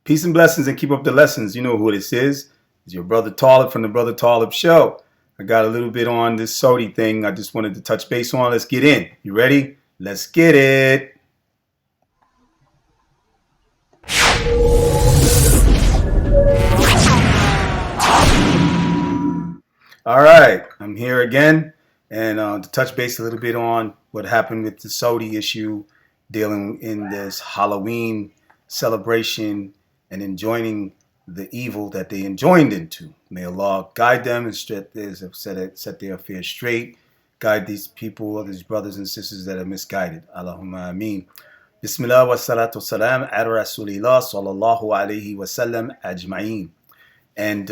Peace and blessings and keep up the lessons. You know who this is. It's your brother Talib from the Brother Talib Show. I got a little bit on this Saudi thing I just wanted to touch base on. Let's get in. You ready? Let's get it. All right, I'm here again, and to touch base a little bit on what happened with the Saudi issue, dealing in this Halloween celebration and enjoining the evil that they enjoined into. May Allah guide them and set their affairs straight, guide these people, these brothers and sisters that are misguided. Allahumma ameen. Bismillah wa salatu wa salam ala Rasulillah sallallahu alayhi wa sallam ajma'een. And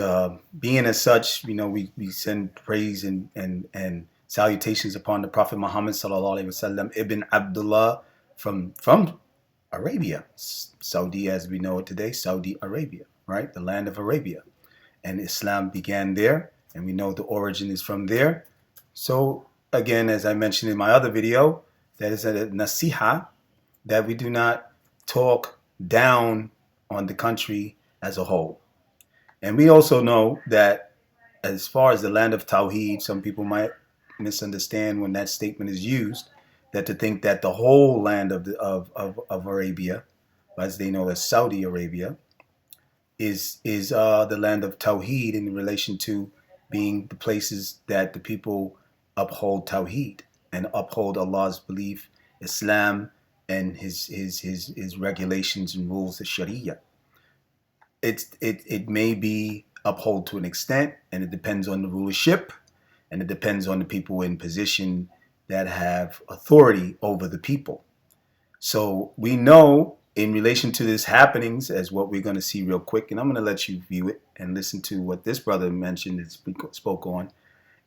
being as such, you know, we send praise and salutations upon the Prophet Muhammad sallallahu alaihi wasallam, Ibn Abdullah from Arabia, Saudi as we know it today, Saudi Arabia, right? The land of Arabia. And Islam began there, and we know the origin is from there. So again, as I mentioned in my other video, that is a nasiha, that we do not talk down on the country as a whole. And we also know that as far as the land of Tawheed, some people might misunderstand when that statement is used, that to think that the whole land of Arabia, as they know as Saudi Arabia, is the land of Tawheed in relation to being the places that the people uphold Tawheed and uphold Allah's belief, Islam, and his regulations and rules of Sharia. It may be upheld to an extent, and it depends on the rulership, and it depends on the people in position that have authority over the people. So we know in relation to these happenings, as what we're going to see real quick, and I'm going to let you view it and listen to what this brother mentioned and spoke on.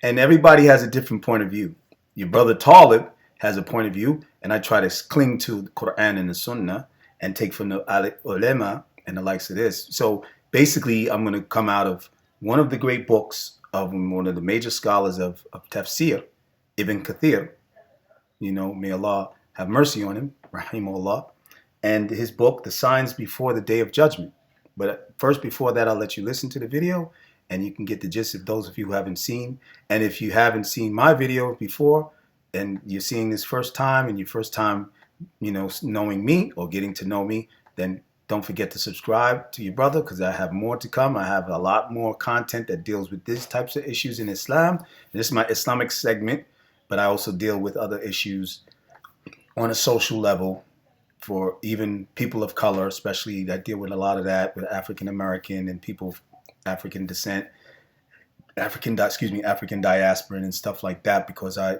And everybody has a different point of view. Your brother Talib has a point of view, and I try to cling to the Quran and the Sunnah and take from the ulema and the likes of this. So basically, I'm going to come out of one of the great books of one of the major scholars of tafsir, Ibn Kathir. You know, may Allah have mercy on him, rahimahullah, and his book, The Signs Before the Day of Judgment. But first, before that, I'll let you listen to the video, and you can get the gist of those of you who haven't seen. And if you haven't seen my video before, and you're seeing this first time, and your first time, you know, knowing me or getting to know me, then don't forget to subscribe to your brother, because I have more to come. I have a lot more content that deals with these types of issues in Islam. And this is my Islamic segment, but I also deal with other issues on a social level for even people of color, especially. I deal with a lot of that with African American and people of African descent, African diaspora and stuff like that, because I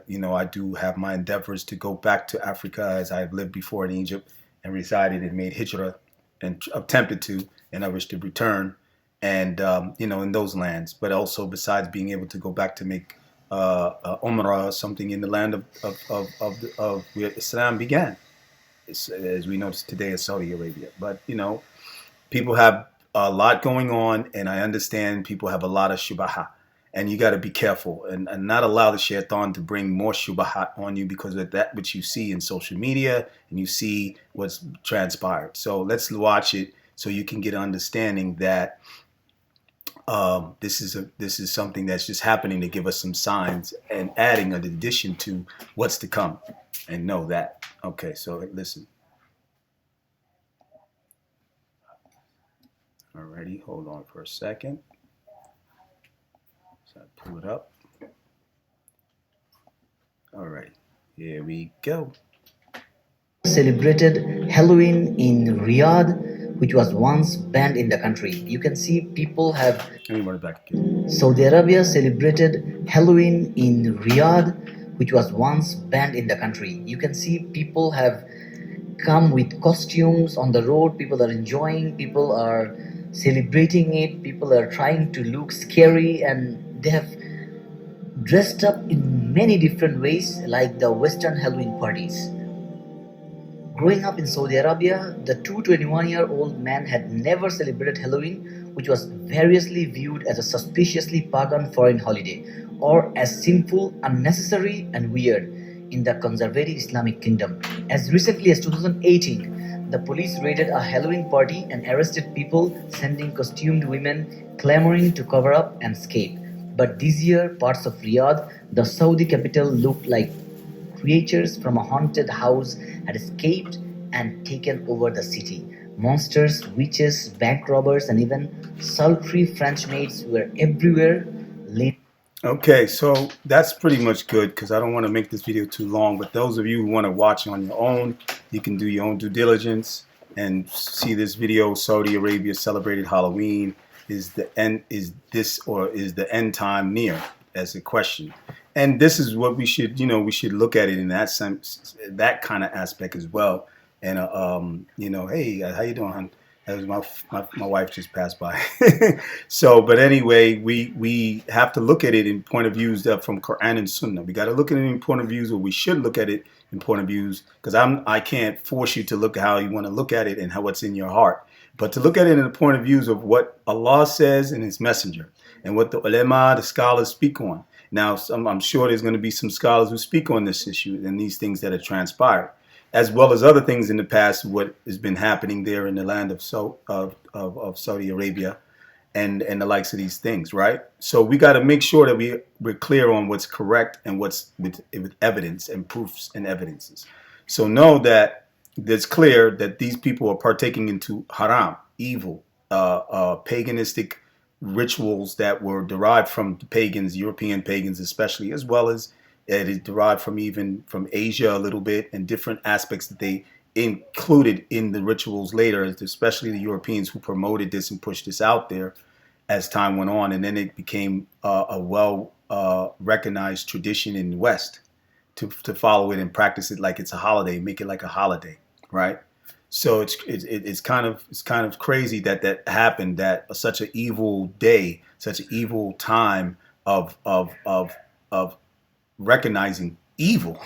do have my endeavors to go back to Africa, as I've lived before in Egypt and resided and made hijrah and attempted to, and I wish to return, and in those lands. But also, besides being able to go back to make Umrah or something in the land of where Islam began, as we know today as Saudi Arabia. But people have a lot going on, and I understand people have a lot of shubaha, and you got to be careful and not allow the shaitan to bring more shubahat on you because of that which you see in social media and you see what's transpired. So let's watch it so you can get an understanding that this is something that's just happening to give us some signs and adding an addition to what's to come, and know that. Okay, so listen. Alrighty, hold on for a second. So I pull it up. Alright, here we go. Celebrated Halloween in Riyadh, which was once banned in the country. You can see people have... Let me run it back again. Saudi Arabia celebrated Halloween in Riyadh, which was once banned in the country. You can see people have come with costumes on the road. People are enjoying, people are celebrating it, people are trying to look scary, and they have dressed up in many different ways, like the Western Halloween parties. Growing up in Saudi Arabia, the 21-year-old man had never celebrated Halloween, which was variously viewed as a suspiciously pagan foreign holiday, or as sinful, unnecessary, and weird in the conservative Islamic kingdom. As recently as 2018, The police raided a Halloween party and arrested people, sending costumed women clamoring to cover up and escape. But this year, parts of Riyadh, the Saudi capital, looked like creatures from a haunted house had escaped and taken over the city. Monsters, witches, bank robbers, and even sultry French maids were everywhere. Okay, so that's pretty much good because I don't want to make this video too long. But those of you who want to watch on your own, you can do your own due diligence and see this video. Saudi Arabia celebrated Halloween. Is the end? Is this or is the end time near? As a question, and this is what we should, we should look at it in that sense, that kind of aspect as well. And hey, how you doing, hon? That was my wife just passed by. So, but anyway, we have to look at it in point of views that from Quran and Sunnah. We got to look at it in point of views, or we should look at it in point of views, because I can't force you to look at how you want to look at it and how what's in your heart, but to look at it in the point of views of what Allah says and His Messenger, and what the ulema, the scholars, speak on. Now, I'm sure there's going to be some scholars who speak on this issue and these things that have transpired, as well as other things in the past, what has been happening there in the land of Saudi Arabia and the likes of these things, right? So we got to make sure that we're clear on what's correct and what's with evidence and proofs and evidences. So know that it's clear that these people are partaking into haram, evil, paganistic rituals that were derived from the pagans, European pagans especially, as well as it is derived from even from Asia a little bit, and different aspects that they included in the rituals later, especially the Europeans who promoted this and pushed this out there as time went on. And then it became a well recognized tradition in the West to follow it and practice it like it's a holiday, make it like a holiday, right? So it's kind of crazy that happened, that such an evil day, such an evil time of recognizing evil,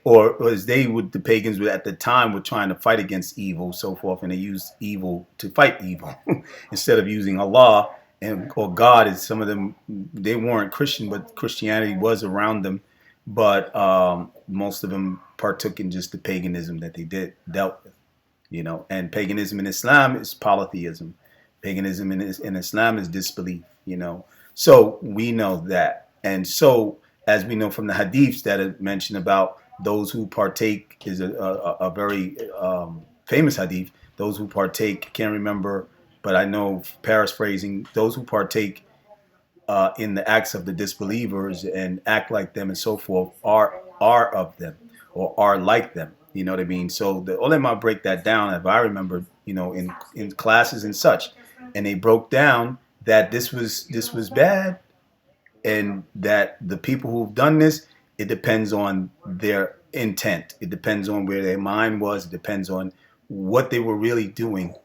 or as the pagans were at the time were trying to fight against evil, so forth, and they used evil to fight evil instead of using Allah or God. As some of them, they weren't Christian, but Christianity was around them, but most of them partook in just the paganism that they dealt with, and paganism in Islam is polytheism. Paganism in Islam is disbelief, so we know that. And so, as we know from the hadiths that are mentioned about those who partake, is a very famous hadith. Those who partake, can't remember, but I know, paraphrasing, those who partake in the acts of the disbelievers and act like them and so forth are of them, or are like them. You know what I mean? So the ulama break that down, if I remember, in classes and such, and they broke down that this was bad, and that the people who've done this, it depends on their intent. It depends on where their mind was. It depends on what they were really doing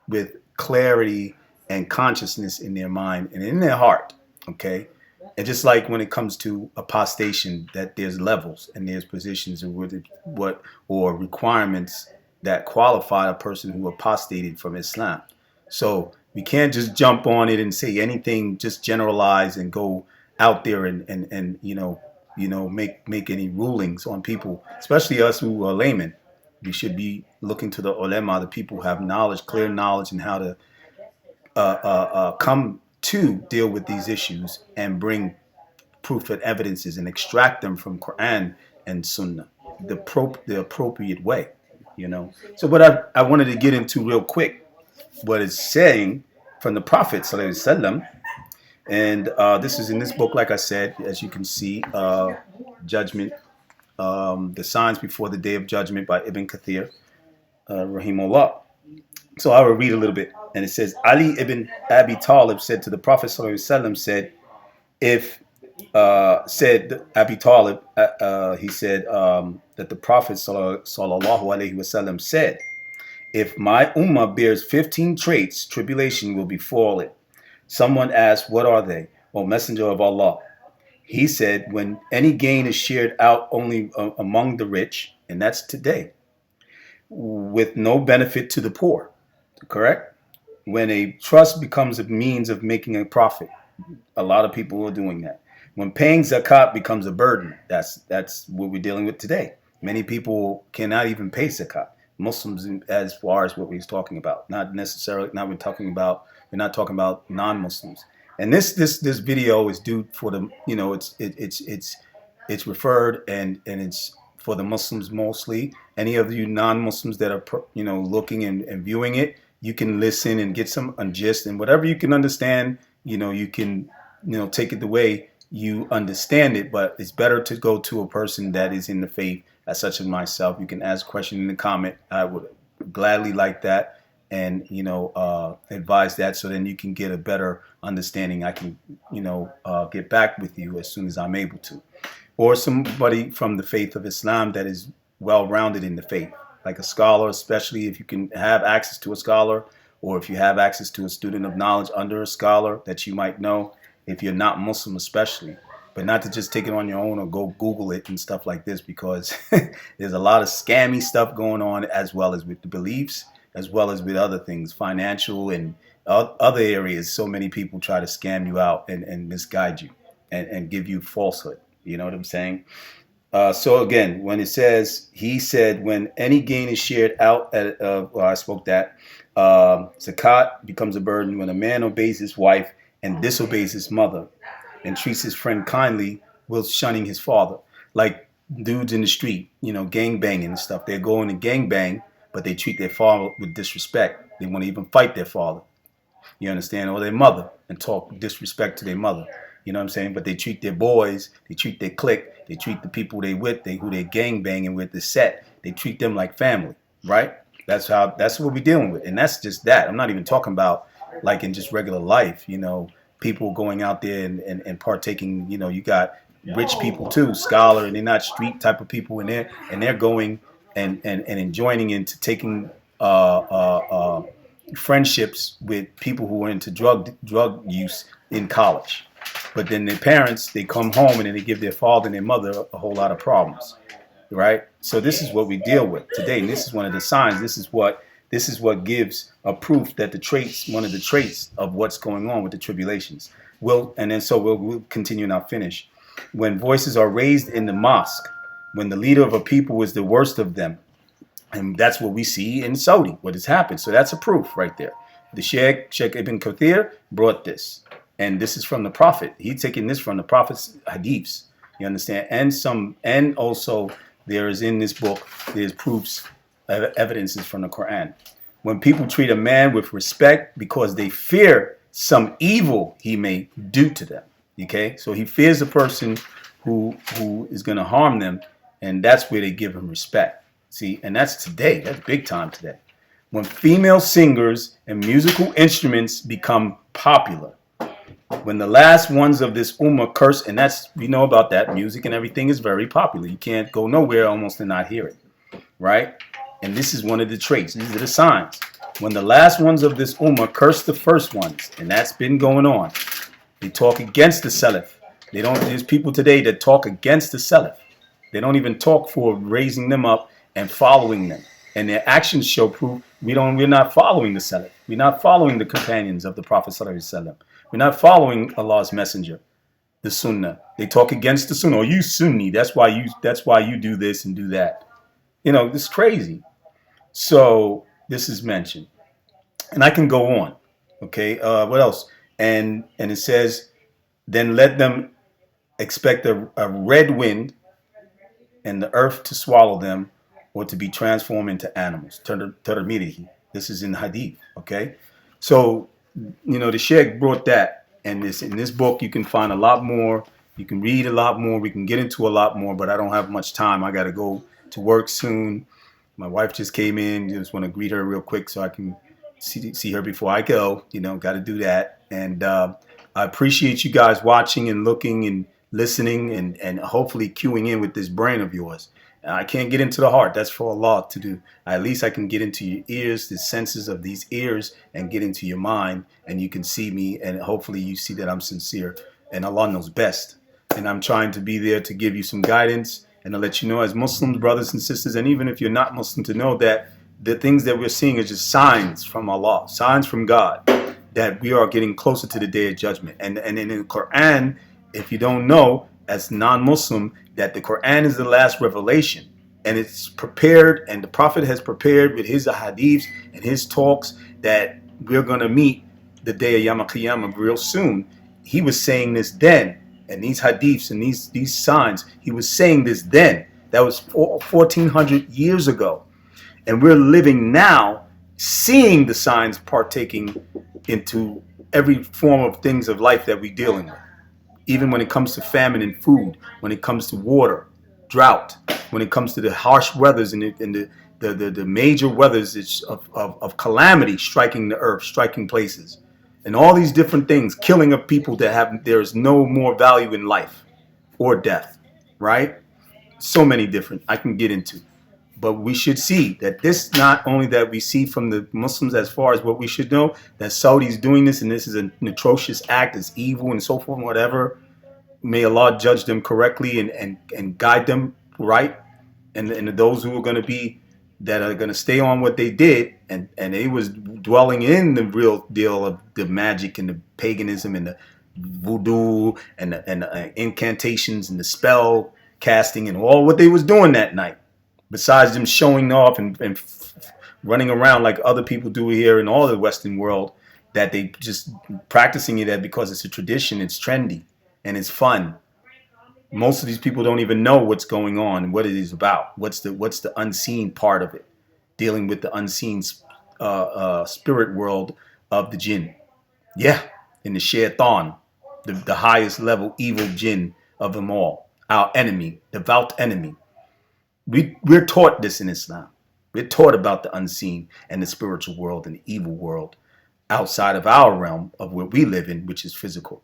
with clarity and consciousness in their mind and in their heart. Okay? And just like when it comes to apostation, that there's levels and there's positions and what or requirements that qualify a person who apostated from Islam. So we can't just jump on it and say anything, just generalize and go out there and make any rulings on people, especially us who are laymen. We should be looking to the ulema, the people who have knowledge, clear knowledge, and how to come to deal with these issues and bring proof and evidences and extract them from Quran and Sunnah the appropriate way. So what I wanted to get into real quick, what it's saying from the Prophet Sallallahu Alaihi Wasallam. And this is in this book, like I said, as you can see, Judgment, The Signs Before the Day of Judgment by Ibn Kathir, Rahimullah. So I will read a little bit. And it says, Ali ibn Abi Talib said to the Prophet ﷺ, said Abi Talib, he said that the Prophet ﷺ said, if my ummah bears 15 traits, tribulation will befall it. Someone asked, what are they, O Messenger of Allah? He said, when any gain is shared out only among the rich, and that's today, with no benefit to the poor. Correct? When a trust becomes a means of making a profit, a lot of people are doing that. When paying zakat becomes a burden, that's what we're dealing with today. Many people cannot even pay zakat. Muslims as far as what we're talking about. Not necessarily. Not we're not talking about non-Muslims. And this video is due for the, it's referred, and it's for the Muslims mostly. Any of you non-Muslims that are looking and viewing it, you can listen and get some gist, and whatever you can understand, you can take it the way you understand it. But it's better to go to a person that is in the faith, as such as myself. You can ask a question in the comment. I would gladly like that, and advise that, so then you can get a better understanding. I can get back with you as soon as I'm able to, or somebody from the faith of Islam that is well-rounded in the faith, like a scholar, especially if you can have access to a scholar, or if you have access to a student of knowledge under a scholar that you might know, if you're not Muslim especially. But not to just take it on your own or go Google it and stuff like this, because there's a lot of scammy stuff going on, as well as with the beliefs, as well as with other things, financial and other areas. So many people try to scam you out and misguide you and give you falsehood. You know what I'm saying? So again, when it says, he said, when any gain is shared out I spoke that, zakat becomes a burden when a man obeys his wife and disobeys his mother, and treats his friend kindly while shunning his father. Like dudes in the street, gang banging and stuff. They're going to gang bang, but they treat their father with disrespect. They want to even fight their father. You understand? Or their mother, and talk disrespect to their mother. You know what I'm saying? But they treat their boys, they treat their clique, they treat the people they with, who they gang banging with, the set. They treat them like family, right? That's what we're dealing with. And that's just that. I'm not even talking about like in just regular life, people going out there and partaking. You got rich people too, scholar, and they're not street type of people in there, and they're going and enjoining into taking friendships with people who are into drug use in college. But then their parents, they come home and then they give their father and their mother a whole lot of problems, right? So this is what we deal with today, and this is one of the signs. This is what gives a proof that one of the traits of what's going on with the tribulations. We'll continue and I'll finish. When voices are raised in the mosque, when the leader of a people is the worst of them, and that's what we see in Saudi, what has happened. So that's a proof right there. The Sheikh Ibn Kathir brought this, and this is from the Prophet. He's taking this from the Prophet's hadiths. You understand? And also there is in this book, there's proofs, evidences from the Quran. When people treat a man with respect because they fear some evil he may do to them. Okay? So he fears a person who is going to harm them, and that's where they give him respect. See, and that's today. That's big time today. When female singers and musical instruments become popular. When the last ones of this ummah curse, and that's, we know about that, music and everything is very popular. You can't go nowhere almost and not hear it, right? And this is one of the traits. These are the signs. When the last ones of this ummah curse the first ones, and that's been going on. They talk against the Salaf. There's people today that talk against the Salaf. They don't even talk for raising them up and following them. And their actions show proof we're not following the Salaf. We're not following the companions of the Prophet Sallallahu Alaihi Wasallam. We're not following Allah's messenger, the Sunnah. They talk against the Sunnah. Oh, you Sunni. That's why you do this and do that. This is crazy. So this is mentioned, and I can go on. Okay, what else? And it says, then let them expect a red wind and the earth to swallow them, or to be transformed into animals. Tarmirihi. This is in Hadith. Okay, so the Sheikh brought that, and in this book you can find a lot more. You can read a lot more. We can get into a lot more, but I don't have much time. I got to go to work soon. My wife just came in. Just want to greet her real quick so I can see her before I go. Got to do that. And I appreciate you guys watching and looking and listening and hopefully cueing in with this brain of yours. I can't get into the heart. That's for Allah to do. At least I can get into your ears, the senses of these ears, and get into your mind, and you can see me, and hopefully you see that I'm sincere, and Allah knows best. And I'm trying to be there to give you some guidance and to let you know, as Muslims, brothers and sisters, and even if you're not Muslim, to know that the things that we're seeing are just signs from Allah, signs from God, that we are getting closer to the Day of Judgment. And in the Quran, if you don't know, as non-Muslim, that the Quran is the last revelation. and it's prepared, and the Prophet has prepared with his hadiths and his talks that we're going to meet the day of Yom Qiyamah real soon. He was saying this then, and these hadiths and these signs, he was saying this then. That was 1400 years ago. And we're living now, seeing the signs partaking into every form of things of life that we're dealing with. Even when it comes to famine and food, when it comes to water, drought, when it comes to the harsh weathers and the major weathers of calamity striking the earth, striking places, and all these different things, killing of people that there is no more value in life or death, right? So many different I can get into. But we should see that this, not only that we see from the Muslims as far as what we should know, that Saudi's doing this and this is an atrocious act, it's evil and so forth and whatever. May Allah judge them correctly and guide them right. And those who are going to be, that are going to stay on what they did, and they was dwelling in the real deal of the magic and the paganism and the voodoo and the incantations and the spell casting and all what they was doing that night. Besides them showing off and running around like other people do here in all the Western world, that they just practicing it because it's a tradition, it's trendy, and it's fun. Most of these people don't even know what's going on and what it is about. What's the unseen part of it, dealing with the unseen spirit world of the jinn. Yeah, and the shaitan, the highest level evil jinn of them all, our enemy, devout enemy. We're taught this in Islam. We're taught about the unseen and the spiritual world and the evil world outside of our realm of where we live in, which is physical.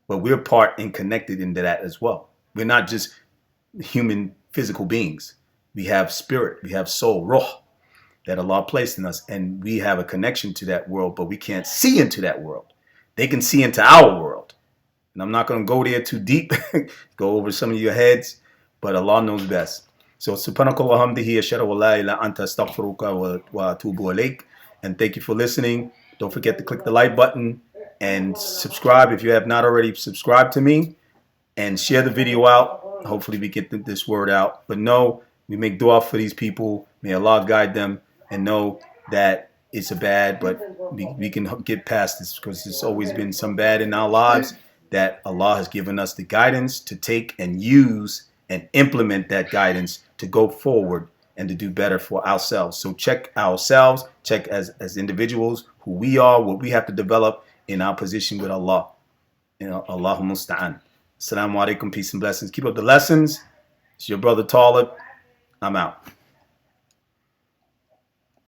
But we're part and connected into that as well. We're not just human physical beings. We have spirit, we have soul, ruh, that Allah placed in us, and we have a connection to that world, but we can't see into that world. They can see into our world. And I'm not going to go there too deep, go over some of your heads, but Allah knows best. So, subhanakallah hamdihi, ashhadu an la ilaha anta astaghfiruka wa atubu ilaik. And thank you for listening. Don't forget to click the like button and subscribe if you have not already subscribed to me. And share the video out. Hopefully we get this word out. But no, we make dua for these people. May Allah guide them, and know that it's a bad, but we can get past this, because there's always been some bad in our lives that Allah has given us the guidance to take and use and implement that guidance to go forward and to do better for ourselves. So check ourselves, check as individuals who we are, what we have to develop in our position with Allah. You know, Allahumma musta'an. Assalamu alaikum, peace and blessings. Keep up the lessons. It's your brother Talib. I'm out.